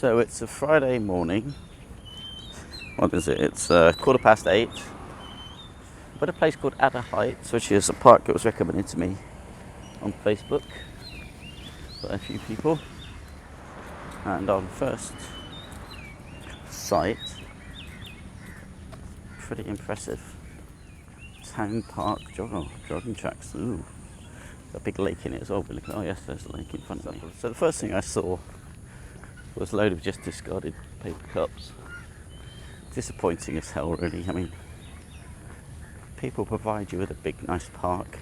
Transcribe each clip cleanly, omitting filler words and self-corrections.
So it's a Friday morning. What is it? It's 8:15. I'm at a place called Adda Heights, which is a park that was recommended to me on Facebook by a few people. And on first sight, pretty impressive. Town Park jogging tracks. Ooh, a big lake in it as well. Oh yes, there's a lake in front of me. So the first thing I saw was a load of just discarded paper cups. Disappointing as hell, really. I mean, people provide you with a big, nice park.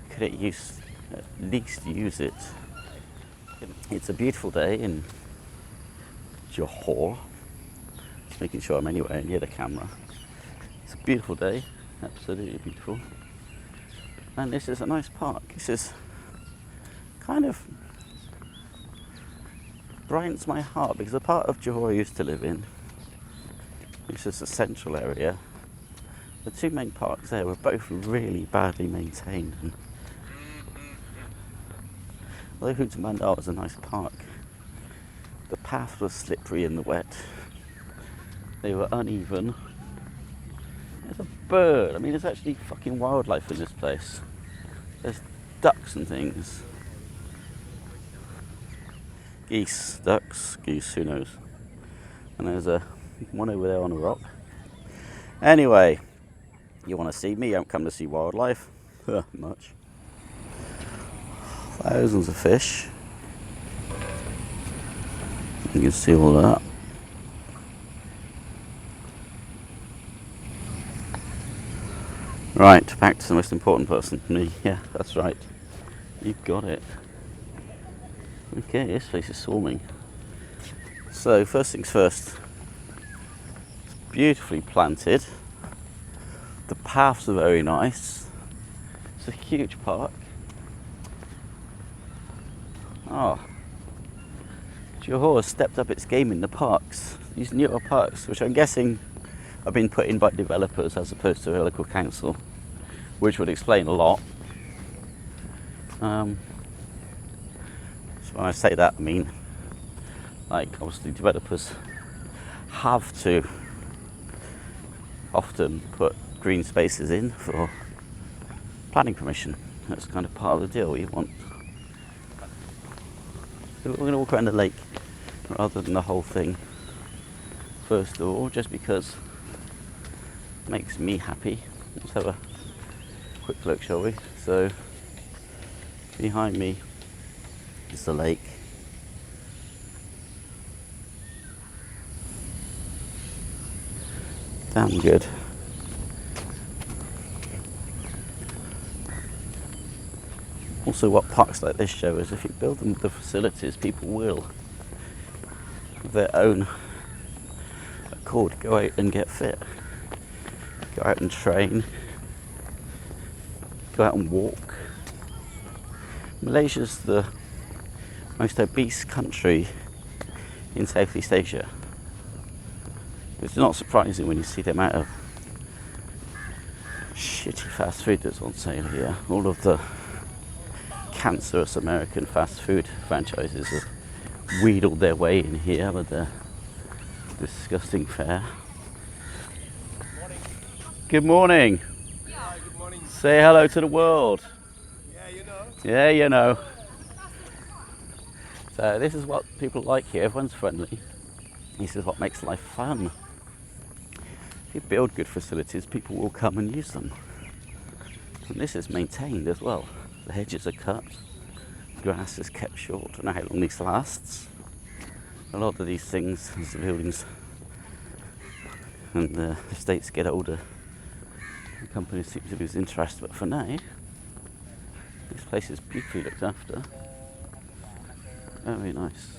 Could at least use it? It's a beautiful day in Johor. Just making sure I'm anywhere near the camera. It's a beautiful day, absolutely beautiful. And this is a nice park. This is kind of brightens my heart because the part of Johor I used to live in, which is the central area, the two main parks there were both really badly maintained. And although Hutamandal was a nice park, the path was slippery in the wet. They were uneven. There's a bird. I mean, there's actually fucking wildlife in this place. There's ducks and things. Geese, ducks, geese, who knows. And there's one over there on a rock. Anyway, you want to see me? You don't come to see wildlife. Much. Thousands of fish. You can see all that. Right, back to the most important person, me. Yeah, that's right. You've got it. Okay, this place is swarming. So, first things first. It's beautifully planted. The paths are very nice. It's a huge park. Oh. Johor has stepped up its game in the parks. These newer parks, which I'm guessing have been put in by developers as opposed to a local council, which would explain a lot. So when I say that, I mean, like, obviously developers have to often put green spaces in for planning permission. That's kind of part of the deal. You want. So we're going to walk around the lake rather than the whole thing. First of all, just because it makes me happy. Let's have a quick look, shall we? So behind me is the lake. Damn good. Also, what parks like this show is if you build them with the facilities, people will, of their own accord, go out and get fit, go out and train, go out and walk. Malaysia's the most obese country in Southeast Asia. It's not surprising when you see the amount of shitty fast food that's on sale here. All of the cancerous American fast food franchises have wheedled their way in here with their disgusting fare. Good morning. Hi, good morning. Say hello to the world. Yeah, you know. Yeah, you know. So this is what people like here. Everyone's friendly. This is what makes life fun. If you build good facilities, people will come and use them. And this is maintained as well. The hedges are cut. Grass is kept short. I don't know how long this lasts. A lot of these things, as the buildings and the estates get older, the companies seem to lose interest. But for now, this place is beautifully looked after. Very nice.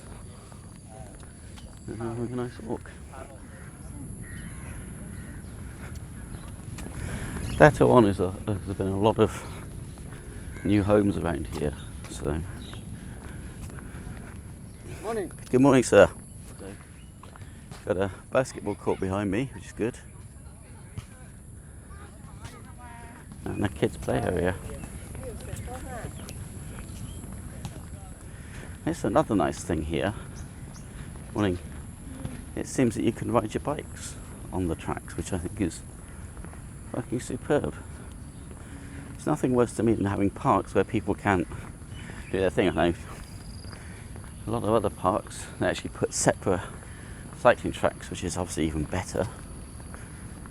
And now we're having a nice walk. Dato Onn there's been a lot of new homes around here, so. Morning. Good morning, sir. So, got a basketball court behind me, which is good, and a kids' play area. It's another nice thing here Morning. It seems that you can ride your bikes on the tracks, which I think is fucking superb. There's nothing worse to me than having parks where people can't do their thing. I know a lot of other parks, they actually put separate cycling tracks, which is obviously even better.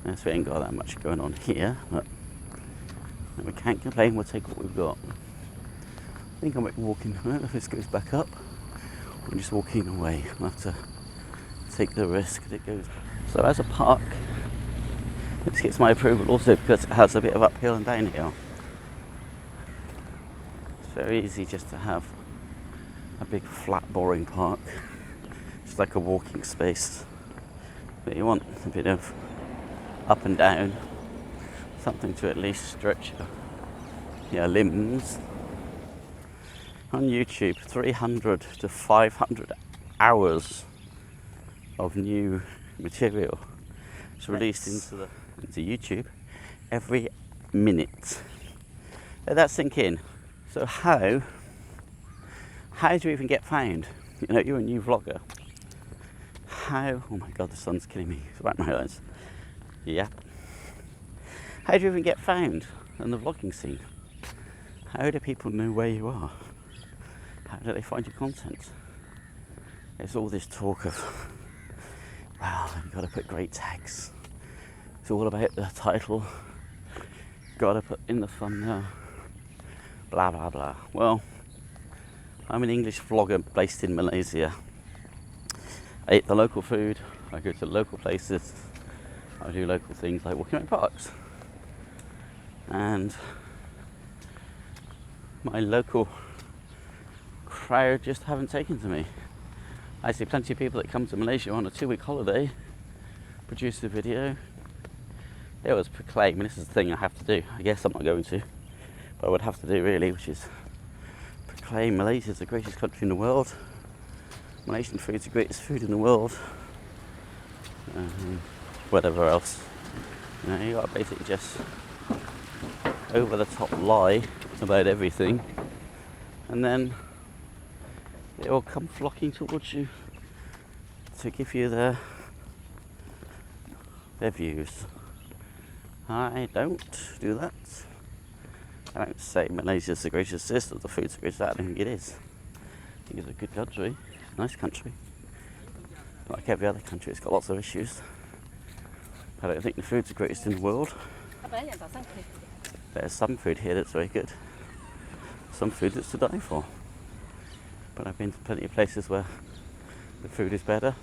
So we ain't got that much going on here, but we can't complain, we'll take what we've got. I think I might be walking, I don't know if this goes back up, I'm just walking away. I'll have to take the risk that it goes. So as a park, this gets my approval also because it has a bit of uphill and downhill. It's very easy just to have a big flat boring park, just like a walking space. But you want a bit of up and down, something to at least stretch your limbs. On YouTube, 300 to 500 hours of new material is released into YouTube every minute. Let that sink in. So how do you even get found? You know, you're a new vlogger. How? Oh my god, the sun's killing me. It's right in my eyes. Yeah. How do you even get found in the vlogging scene? How do people know where you are? How do they find your content? There's all this talk of, well, you've got to put great tags. It's all about the title. Got to put in the thumbnail. Blah, blah, blah. Well, I'm an English vlogger based in Malaysia. I eat the local food. I go to local places. I do local things like walking around parks. And my local crowd just haven't taken to me. I see plenty of people that come to Malaysia on a 2-week holiday, produce a video. They always proclaim, and this is the thing I have to do, I guess I'm not going to, but I would have to do really, which is proclaim Malaysia is the greatest country in the world. Malaysian food is the greatest food in the world. Whatever else. You know, you got to basically just over the top lie about everything, and then they all come flocking towards you to give you their views. I don't do that. I don't say Malaysia's the greatest this or the food's the greatest that. I don't think it is. I think it's a good country, nice country. Like every other country, it's got lots of issues. I don't think the food's the greatest in the world. There's some food here that's very good. Some food that's to die for. But I've been to plenty of places where the food is better.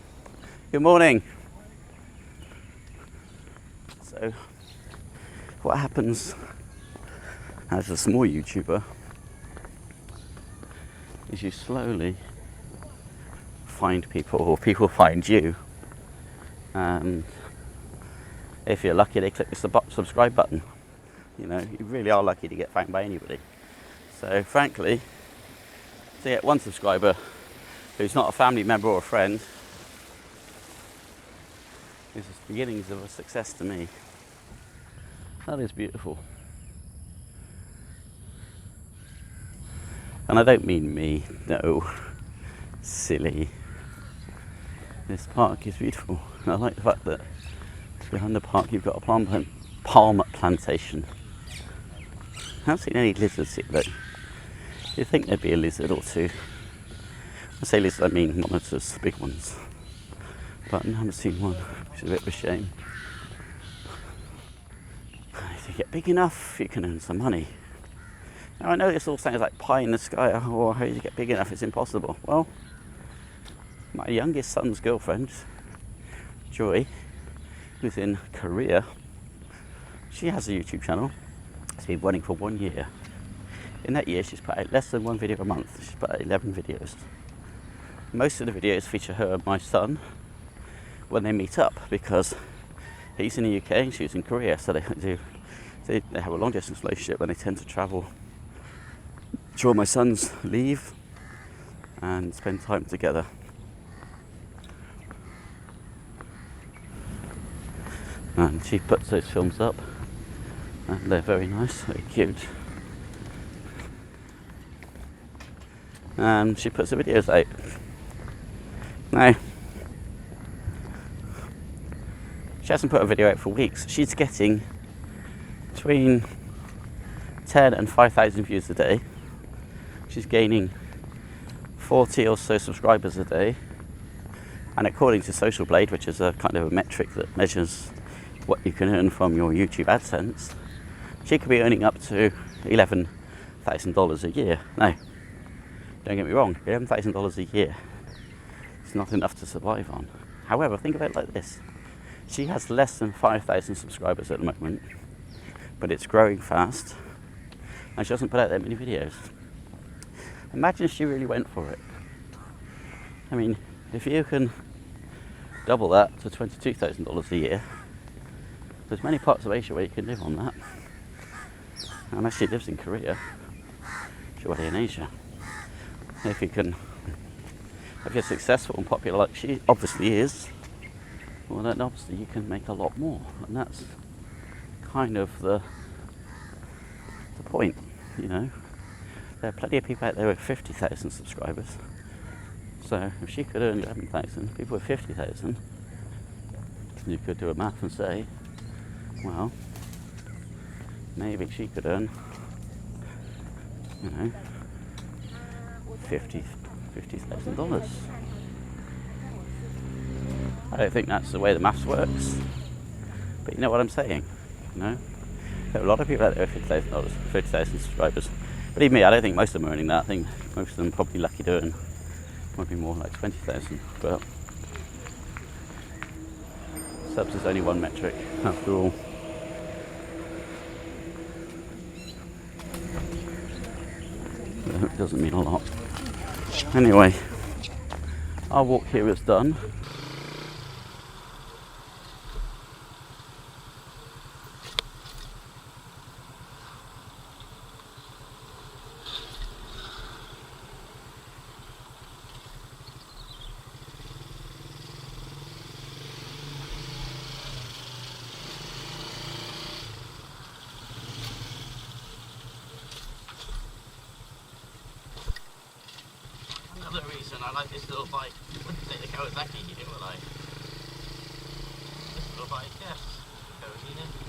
Good morning! So, what happens as a small YouTuber is you slowly find people, or people find you, and if you're lucky they click the subscribe button. You know, you really are lucky to get found by anybody. So frankly, to get one subscriber who's not a family member or a friend is the beginnings of a success to me. That is beautiful. And I don't mean me, no, silly. This park is beautiful. I like the fact that behind the park you've got a palm plantation. I haven't seen any lizards yet though. You'd think there'd be a lizard or two. I say lizard, I mean monitors, the big ones. But I haven't seen one, which is a bit of a shame. If you get big enough, you can earn some money. Now I know this all sounds like pie in the sky, or how do you get big enough, it's impossible. Well, my youngest son's girlfriend, Joy, who's in Korea, she has a YouTube channel. It's been running for 1 year. In that year, she's put out less than 1 video a month. She's put out 11 videos. Most of the videos feature her and my son when they meet up, because he's in the UK and she's in Korea, so they have a long distance relationship when they tend to travel during my son's leave and spend time together. And she puts those films up, and they're very nice, very cute. And she puts the videos out. Now, She hasn't put a video out for weeks. She's getting between 10 and 5,000 views a day. She's gaining 40 or so subscribers a day. And according to Social Blade, which is a kind of a metric that measures what you can earn from your YouTube AdSense, she could be earning up to $11,000 a year. Now, don't get me wrong, $11,000 a year is not enough to survive on. However, think about it like this. She has less than 5,000 subscribers at the moment, but it's growing fast, and she doesn't put out that many videos. Imagine if she really went for it. I mean, if you can double that to $22,000 a year, there's many parts of Asia where you can live on that. Unless she lives in Korea, surely in Asia. If you're successful and popular like she obviously is, well then obviously you can make a lot more. And that's kind of the point, you know. There are plenty of people out there with 50,000 subscribers. So if she could earn 11,000, people with 50,000, you could do a math and say, well, maybe she could earn, you know, $50,000. I don't think that's the way the maths works, but you know what I'm saying, you know? There are a lot of people out there with $50,000, 50,000 subscribers. Believe me, I don't think most of them are earning that. I think most of them are probably lucky to earn maybe more like 20,000. But subs is only one metric after all. It doesn't mean a lot. Anyway, our walk here is done. Another reason I like this little bike. Wouldn't take the Kawasaki here, will I? This little bike, yes. Kawasaki.